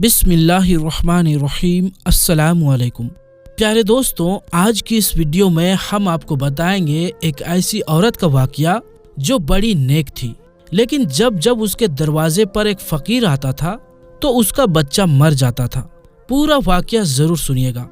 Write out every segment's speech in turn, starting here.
बिस्मिल्लाहिर्रहमानिर्रहीम। अस्सलामु अलैकुम। प्यारे दोस्तों, आज की इस वीडियो में हम आपको बताएंगे एक ऐसी औरत का वाकया जो बड़ी नेक थी, लेकिन जब जब उसके दरवाजे पर एक फकीर आता था तो उसका बच्चा मर जाता था। पूरा वाकया जरूर सुनिएगा।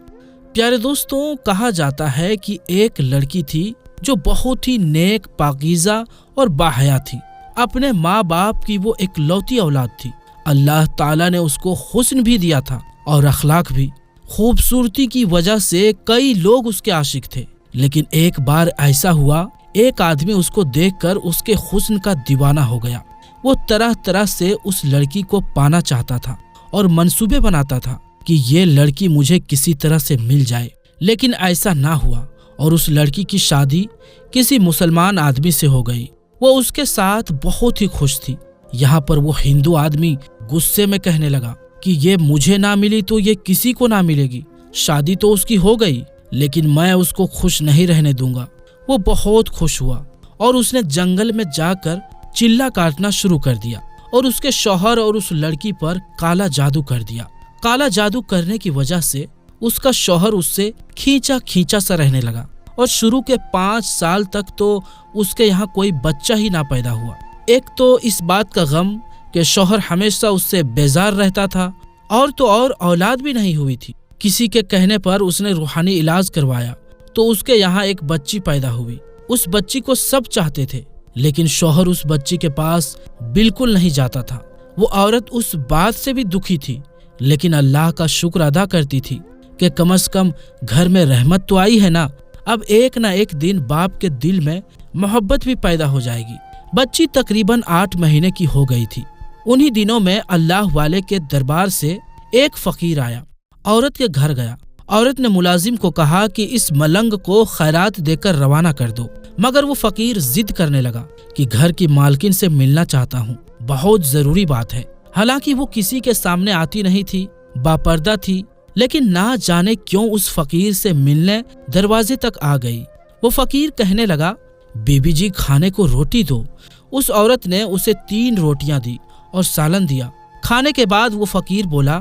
प्यारे दोस्तों, कहा जाता है कि एक लड़की थी जो बहुत ही नेक, पाकीज़ा और बाहया थी। अपने माँ बाप की वो एक लौती औलाद थी। अल्लाह ताला ने उसको हुस्न भी दिया था और अखलाक भी। खूबसूरती की वजह से कई लोग उसके आशिक थे, लेकिन एक बार ऐसा हुआ, एक आदमी उसको देखकर उसके हुस्न का दीवाना हो गया। वो तरह तरह से उस लड़की को पाना चाहता था और मंसूबे बनाता था कि ये लड़की मुझे किसी तरह से मिल जाए, लेकिन ऐसा ना हुआ और उस लड़की की शादी किसी मुसलमान आदमी से हो गई। वो उसके साथ बहुत ही खुश थी। यहाँ पर वो हिंदू आदमी गुस्से में कहने लगा कि ये मुझे ना मिली तो ये किसी को ना मिलेगी। शादी तो उसकी हो गई, लेकिन मैं उसको खुश नहीं रहने दूंगा। वो बहुत खुश हुआ और उसने जंगल में जाकर चिल्ला काटना शुरू कर दिया और उसके शौहर और उस लड़की पर काला जादू कर दिया। काला जादू करने की वजह से उसका शौहर उससे खींचा खींचा सा रहने लगा और शुरू के 5 साल तक तो उसके यहाँ कोई बच्चा ही ना पैदा हुआ। एक तो इस बात का गम कि शौहर हमेशा उससे बेजार रहता था, और तो और औलाद भी नहीं हुई थी। किसी के कहने पर उसने रूहानी इलाज करवाया तो उसके यहाँ एक बच्ची पैदा हुई। उस बच्ची को सब चाहते थे, लेकिन शौहर उस बच्ची के पास बिल्कुल नहीं जाता था। वो औरत उस बात से भी दुखी थी, लेकिन अल्लाह का शुक्र अदा करती थी कि कम से कम घर में रहमत तो आई है ना। अब एक न एक दिन बाप के दिल में मोहब्बत भी पैदा हो जाएगी। बच्ची तकरीबन 8 महीने की हो गई थी। उन्हीं दिनों में अल्लाह वाले के दरबार से एक फकीर आया, औरत के घर गया। औरत ने मुलाजिम को कहा कि इस मलंग को खैरात देकर रवाना कर दो, मगर वो फकीर जिद करने लगा कि घर की मालकिन से मिलना चाहता हूँ, बहुत जरूरी बात है। हालांकि वो किसी के सामने आती नहीं थी, बापर्दा थी, लेकिन ना जाने क्यों उस फकीर से मिलने दरवाजे तक आ गई। वो फकीर कहने लगा, बीबी जी खाने को रोटी दो। उस औरत ने उसे 3 रोटियां दी और सालन दिया। खाने के बाद वो फकीर बोला,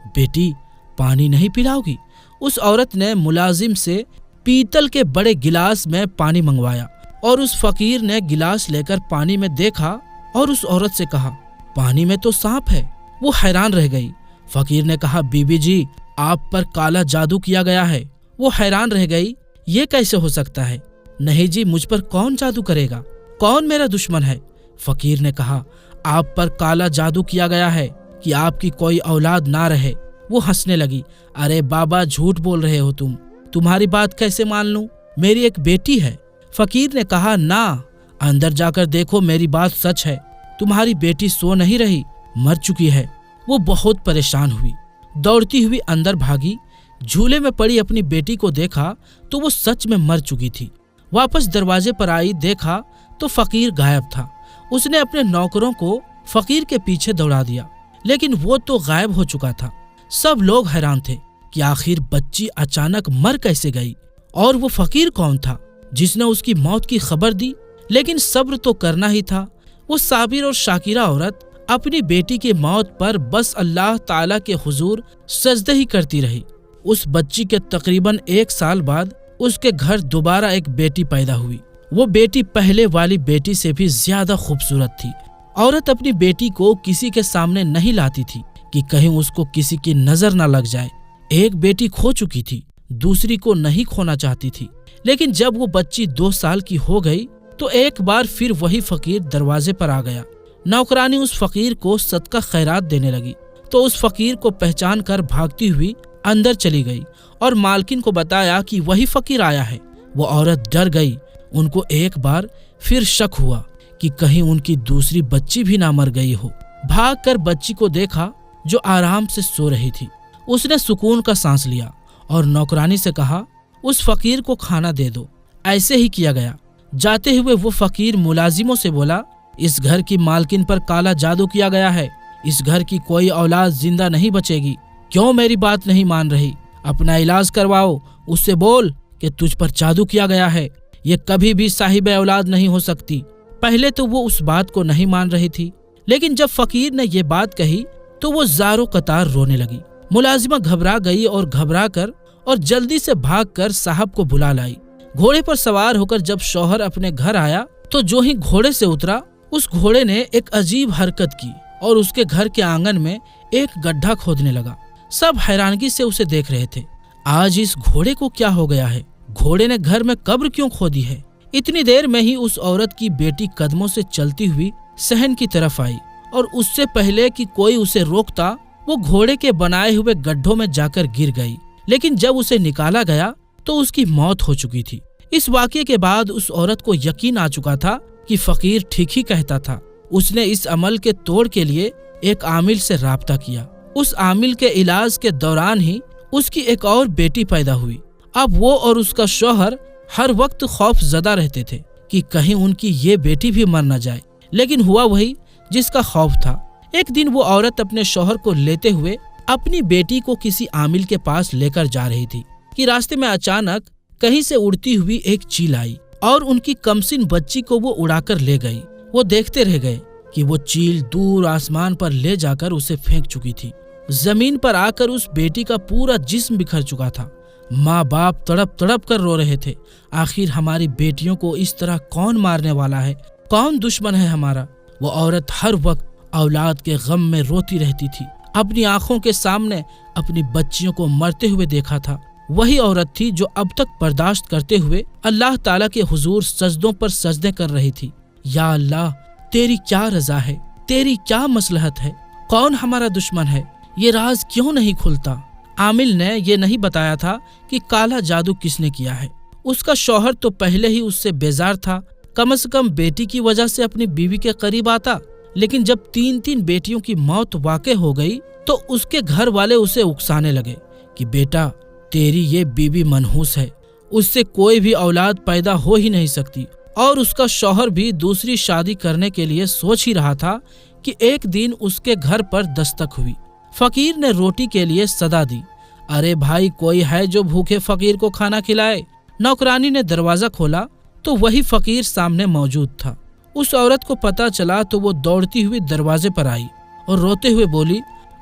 बेटी पानी नहीं पिलाओगी? उस औरत ने मुलाजिम से पीतल के बड़े गिलास में पानी मंगवाया और उस फकीर ने गिलास लेकर पानी में देखा और उस औरत से कहा, पानी में तो सांप है। वो हैरान रह गई। फकीर ने कहा, बीबी जी आप पर काला जादू किया गया है। वो हैरान रह गई, ये कैसे हो सकता है? नहीं जी, मुझ पर कौन जादू करेगा? कौन मेरा दुश्मन है? फकीर ने कहा, आप पर काला जादू किया गया है कि आपकी कोई औलाद ना रहे। वो हंसने लगी, अरे बाबा झूठ बोल रहे हो तुम, तुम्हारी बात कैसे मान लूं? मेरी एक बेटी है। फकीर ने कहा, ना, अंदर जाकर देखो, मेरी बात सच है। तुम्हारी बेटी सो नहीं रही, मर चुकी है। वो बहुत परेशान हुई, दौड़ती हुई अंदर भागी। झूले में पड़ी अपनी बेटी को देखा तो वो सच में मर चुकी थी। वापस दरवाजे पर आई, देखा तो फकीर गायब था। उसने अपने नौकरों को फकीर के पीछे दौड़ा दिया, लेकिन वो तो गायब हो चुका था। सब लोग हैरान थे कि आखिर बच्ची अचानक मर कैसे गई, और वो फकीर कौन था जिसने उसकी मौत की खबर दी। लेकिन सब्र तो करना ही था। वो साबिर और शाकिरा औरत अपनी बेटी की मौत पर बस अल्लाह ताला के हुजूर सजदे ही करती रही। उस बच्ची के तकरीबन 1 साल बाद उसके घर दोबारा एक बेटी पैदा हुई। वो बेटी पहले वाली बेटी से भी ज्यादा खूबसूरत थी। औरत अपनी बेटी को किसी के सामने नहीं लाती थी कि कहीं उसको किसी की नजर न लग जाए। एक बेटी खो चुकी थी, दूसरी को नहीं खोना चाहती थी। लेकिन जब वो बच्ची 2 साल की हो गई तो एक बार फिर वही फकीर दरवाजे पर आ गया। नौकरानी उस फकीर को सदका खैरात देने लगी तो उस फकीर को पहचान कर भागती हुई अंदर चली गई और मालकिन को बताया कि वही फकीर आया है। वो औरत डर गई। उनको एक बार फिर शक हुआ कि कहीं उनकी दूसरी बच्ची भी ना मर गई हो। भागकर बच्ची को देखा जो आराम से सो रही थी। उसने सुकून का सांस लिया और नौकरानी से कहा, उस फकीर को खाना दे दो। ऐसे ही किया गया। जाते हुए वो फकीर मुलाजिमों से बोला, इस घर की मालकिन पर काला जादू किया गया है। इस घर की कोई औलाद जिंदा नहीं बचेगी। क्यों मेरी बात नहीं मान रही? अपना इलाज करवाओ। उससे बोल कि तुझ पर जादू किया गया है। ये कभी भी साहिब औलाद नहीं हो सकती। पहले तो वो उस बात को नहीं मान रही थी, लेकिन जब फकीर ने ये बात कही तो वो ज़ारो कतार रोने लगी। मुलाजिमा घबरा गई और घबरा कर और जल्दी से भागकर साहब को बुला लाई। घोड़े पर सवार होकर जब शौहर अपने घर आया तो जो ही घोड़े से उतरा, उस घोड़े ने एक अजीब हरकत की और उसके घर के आंगन में एक गड्ढा खोदने लगा। सब हैरानगी से उसे देख रहे थे। आज इस घोड़े को क्या हो गया है? घोड़े ने घर में कब्र क्यों खोदी है? इतनी देर में ही उस औरत की बेटी कदमों से चलती हुई सहन की तरफ आई और उससे पहले कि कोई उसे रोकता, वो घोड़े के बनाए हुए गड्ढों में जाकर गिर गई। लेकिन जब उसे निकाला गया तो उसकी मौत हो चुकी थी। इस वाकये के बाद उस औरत को यकीन आ चुका था कि फकीर ठीक ही कहता था। उसने इस अमल के तोड़ के लिए एक आमिल से राब्ता किया। उस आमिल के इलाज के दौरान ही उसकी एक और बेटी पैदा हुई। अब वो और उसका शौहर हर वक्त खौफ ज़दा रहते थे कि कहीं उनकी ये बेटी भी मर न जाए, लेकिन हुआ वही जिसका खौफ था। एक दिन वो औरत अपने शौहर को लेते हुए अपनी बेटी को किसी आमिल के पास लेकर जा रही थी कि रास्ते में अचानक कहीं से उड़ती हुई एक चील आई और उनकी कमसिन बच्ची को वो उड़ाकर ले गई। वो देखते रह गए कि वो चील दूर आसमान पर ले जाकर उसे फेंक चुकी थी। जमीन पर आकर उस बेटी का पूरा जिस्म बिखर चुका था। माँ बाप तड़प तड़प कर रो रहे थे। आखिर हमारी बेटियों को इस तरह कौन मारने वाला है? कौन दुश्मन है हमारा? वो औरत हर वक्त औलाद के गम में रोती रहती थी। अपनी आंखों के सामने अपनी बच्चियों को मरते हुए देखा था। वही औरत थी जो अब तक बर्दाश्त करते हुए अल्लाह ताला के हुजूर सजदों पर सजदे कर रही थी। या अल्लाह, तेरी क्या रजा है? तेरी क्या मसलहत है? कौन हमारा दुश्मन है? ये राज क्यों नहीं खुलता? आमिल ने ये नहीं बताया था कि काला जादू किसने किया है। उसका शौहर तो पहले ही उससे बेजार था। कम से कम बेटी की वजह से अपनी बीवी के करीब आता, लेकिन जब 3 बेटियों की मौत वाक़ई हो गई तो उसके घर वाले उसे उकसाने लगे कि बेटा, तेरी ये बीवी मनहूस है, उससे कोई भी औलाद पैदा हो ही नहीं सकती। और उसका शौहर भी दूसरी शादी करने के लिए सोच ही रहा था कि एक दिन उसके घर पर दस्तक हुई। फकीर ने रोटी के लिए सदा दी। अरे भाई, कोई है जो भूखे फकीर को खाना खिलाए? नौकरानी ने दरवाजा खोला तो वही फकीर सामने मौजूद था। उस औरत को पता चला तो वो दौड़ती हुई दरवाजे पर आई और रोते हुए बोली,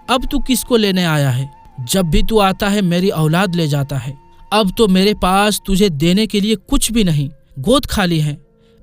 अब तू किसको लेने आया है? जब भी तू आता है मेरी औलाद ले जाता है। अब तो मेरे पास तुझे देने के लिए कुछ भी नहीं, गोद खाली है।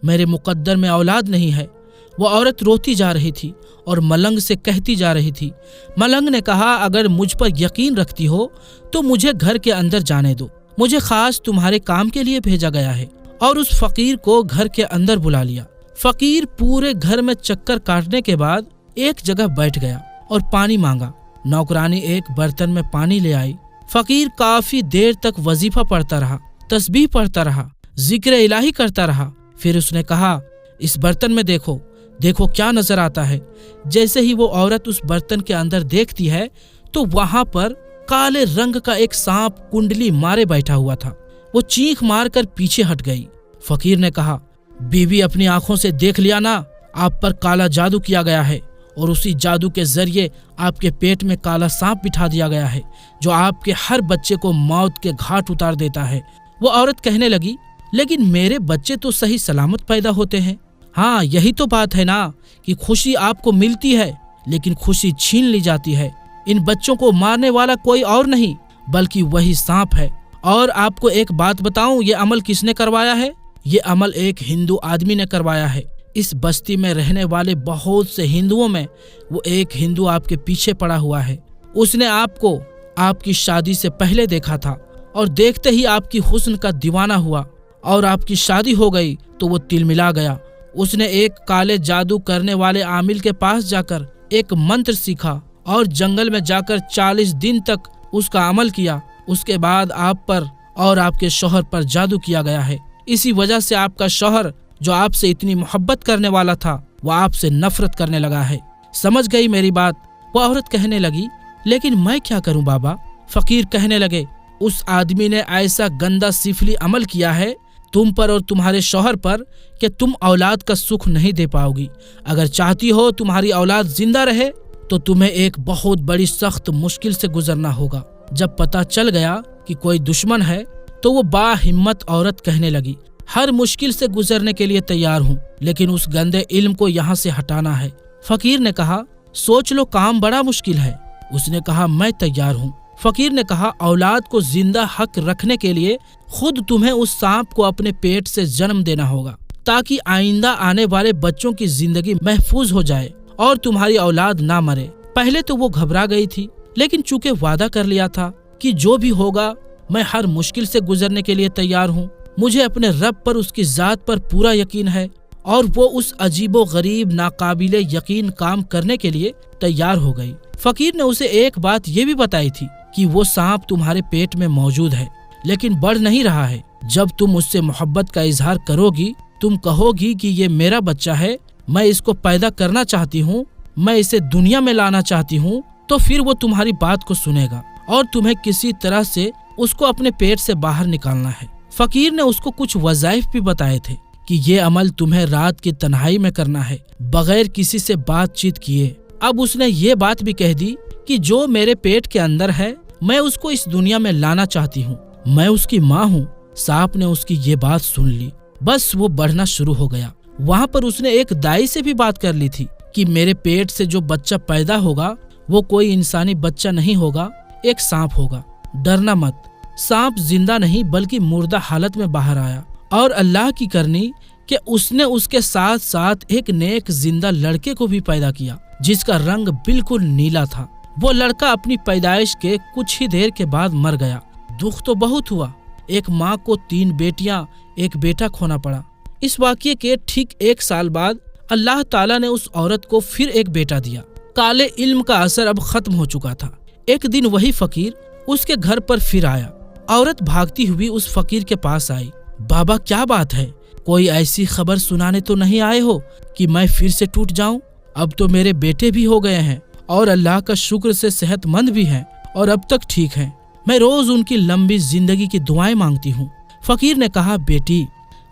मेरे मुकद्दर में औलाद नहीं है। वो औरत रोती जा रही थी और मलंग से कहती जा रही थी। मलंग ने कहा, अगर मुझ पर यकीन रखती हो तो मुझे घर के अंदर जाने दो। मुझे खास तुम्हारे काम के लिए भेजा गया है। और उस फकीर को घर के अंदर बुला लिया। फकीर पूरे घर में चक्कर काटने के बाद एक जगह बैठ गया और पानी मांगा। नौकरानी एक बर्तन में पानी ले आई। फकीर काफी देर तक वजीफा पढ़ता रहा, तस्बीह पढ़ता रहा, जिक्र इलाही करता रहा। फिर उसने कहा, इस बर्तन में देखो, देखो क्या नजर आता है। जैसे ही वो औरत उस बर्तन के अंदर देखती है तो वहां पर काले रंग का एक सांप कुंडली मारे बैठा हुआ था। वो चीख मार कर पीछे हट गई। फकीर ने कहा, बीवी, अपनी आंखों से देख लिया ना, आप पर काला जादू किया गया है और उसी जादू के जरिए आपके पेट में काला सांप बिठा दिया गया है जो आपके हर बच्चे को मौत के घाट उतार देता है। वो औरत कहने लगी, लेकिन मेरे बच्चे तो सही सलामत पैदा होते हैं। हाँ, यही तो बात है ना कि खुशी आपको मिलती है लेकिन खुशी छीन ली जाती है। इन बच्चों को मारने वाला कोई और नहीं बल्कि वही सांप है। और आपको एक बात बताऊं, ये अमल किसने करवाया है? ये अमल एक हिंदू आदमी ने करवाया है। इस बस्ती में रहने वाले बहुत से हिंदुओं में वो एक हिंदू आपके पीछे पड़ा हुआ है। उसने आपको आपकी शादी से पहले देखा था और देखते ही आपकी हुस्न का दीवाना हुआ और आपकी शादी हो गई तो वो तिलमिला गया। उसने एक काले जादू करने वाले आमिल के पास जाकर एक मंत्र सीखा और जंगल में जाकर 40 दिन तक उसका अमल किया। उसके बाद आप पर और आपके शौहर पर जादू किया गया है। इसी वजह से आपका शौहर जो आपसे इतनी मोहब्बत करने वाला था वो आपसे नफरत करने लगा है। समझ गई मेरी बात? वो औरत कहने लगी, लेकिन मैं क्या करूं बाबा? फकीर कहने लगे, उस आदमी ने ऐसा गंदा सिफली अमल किया है तुम पर और तुम्हारे शौहर पर कि तुम औलाद का सुख नहीं दे पाओगी। अगर चाहती हो तुम्हारी औलाद जिंदा रहे तो तुम्हें एक बहुत बड़ी सख्त मुश्किल से गुजरना होगा। जब पता चल गया कि कोई दुश्मन है तो वो बाहिम्मत औरत कहने लगी, हर मुश्किल से गुजरने के लिए तैयार हूँ, लेकिन उस गंदे इल्म को यहाँ से हटाना है। फकीर ने कहा, सोच लो काम बड़ा मुश्किल है। उसने कहा मैं तैयार हूँ। फकीर ने कहा औलाद को जिंदा हक रखने के लिए खुद तुम्हें उस सांप को अपने पेट से जन्म देना होगा, ताकि आइंदा आने वाले बच्चों की जिंदगी महफूज हो जाए और तुम्हारी औलाद ना मरे। पहले तो वो घबरा गई थी, लेकिन चूंकि वादा कर लिया था कि जो भी होगा मैं हर मुश्किल से गुजरने के लिए तैयार हूँ। मुझे अपने रब पर, उसकी जात पर पूरा यकीन है और वो उस अजीबो गरीब नाकाबिले यकीन काम करने के लिए तैयार हो गई। फकीर ने उसे एक बात ये भी बताई थी कि वो सांप तुम्हारे पेट में मौजूद है, लेकिन बढ़ नहीं रहा है। जब तुम उससे मोहब्बत का इजहार करोगी, तुम कहोगी कि ये मेरा बच्चा है, मैं इसको पैदा करना चाहती हूँ, मैं इसे दुनिया में लाना चाहती हूँ, तो फिर वो तुम्हारी बात को सुनेगा और तुम्हें किसी तरह से उसको अपने पेट से बाहर निकालना है। फकीर ने उसको कुछ वज़ाइफ भी बताए थे कि ये अमल तुम्हें रात की तन्हाई में करना है, बगैर किसी से बातचीत किए। अब उसने ये बात भी कह दी कि जो मेरे पेट के अंदर है, मैं उसको इस दुनिया में लाना चाहती हूँ, मैं उसकी माँ हूँ। सांप ने उसकी ये बात सुन ली, बस वो बढ़ना शुरू हो गया। वहाँ पर उसने एक दाई से भी बात कर ली थी कि मेरे पेट से जो बच्चा पैदा होगा वो कोई इंसानी बच्चा नहीं होगा, एक सांप होगा। डरना मत। सांप जिंदा नहीं बल्कि मुर्दा हालत में बाहर आया और अल्लाह की करनी कि उसने उसके साथ साथ एक नेक जिंदा लड़के को भी पैदा किया, जिसका रंग बिल्कुल नीला था। वो लड़का अपनी पैदाइश के कुछ ही देर के बाद मर गया। दुख तो बहुत हुआ। एक माँ को 3 बेटियां, एक बेटा खोना पड़ा। इस वाक़ये के ठीक 1 साल बाद अल्लाह ताला ने उस औरत को फिर एक बेटा दिया। काले इल्म का असर अब खत्म हो चुका था। एक दिन वही फकीर उसके घर पर फिर आया। औरत भागती हुई उस फकीर के पास आई। बाबा क्या बात है, कोई ऐसी खबर सुनाने तो नहीं आए हो कि मैं फिर से टूट जाऊं? अब तो मेरे बेटे भी हो गए हैं और अल्लाह का शुक्र से सेहतमंद भी हैं और अब तक ठीक हैं। मैं रोज उनकी लंबी जिंदगी की दुआएं मांगती हूँ। फकीर ने कहा, बेटी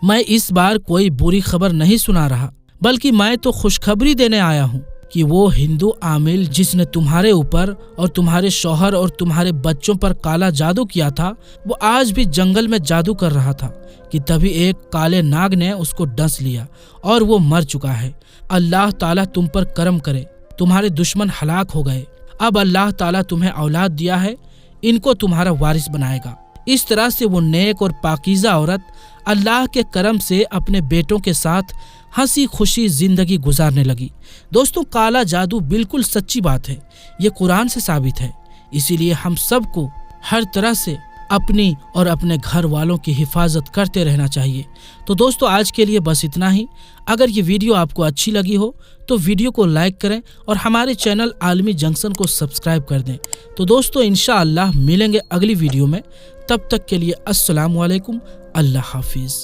मैं इस बार कोई बुरी खबर नहीं सुना रहा, बल्कि मैं तो खुशखबरी देने आया हूँ कि वो हिंदू आमिल जिसने तुम्हारे ऊपर और तुम्हारे शौहर और तुम्हारे बच्चों पर काला जादू किया था, वो आज भी जंगल में जादू कर रहा था कि तभी एक काले नाग ने उसको डस लिया और वो मर चुका है। अल्लाह ताला तुम पर करम करे, तुम्हारे दुश्मन हलाक हो गए। अब अल्लाह ताला तुम्हें औलाद दिया है, इनको तुम्हारा वारिस बनाएगा। इस तरह से वो नेक और पाकीज़ा औरत अल्लाह के करम से अपने बेटों के साथ हंसी खुशी जिंदगी गुजारने लगी। दोस्तों, काला जादू बिल्कुल सच्ची बात है, ये कुरान से साबित है। इसीलिए हम सबको हर तरह से अपनी और अपने घर वालों की हिफाजत करते रहना चाहिए। तो दोस्तों, आज के लिए बस इतना ही। अगर ये वीडियो आपको अच्छी लगी हो तो वीडियो को लाइक करें और हमारे चैनल आलमी जंक्शन को सब्सक्राइब कर दें। तो दोस्तों, इंशाअल्लाह मिलेंगे अगली वीडियो में। तब तक के लिए अस्सलामु अलैकुम, अल्लाह हाफिज।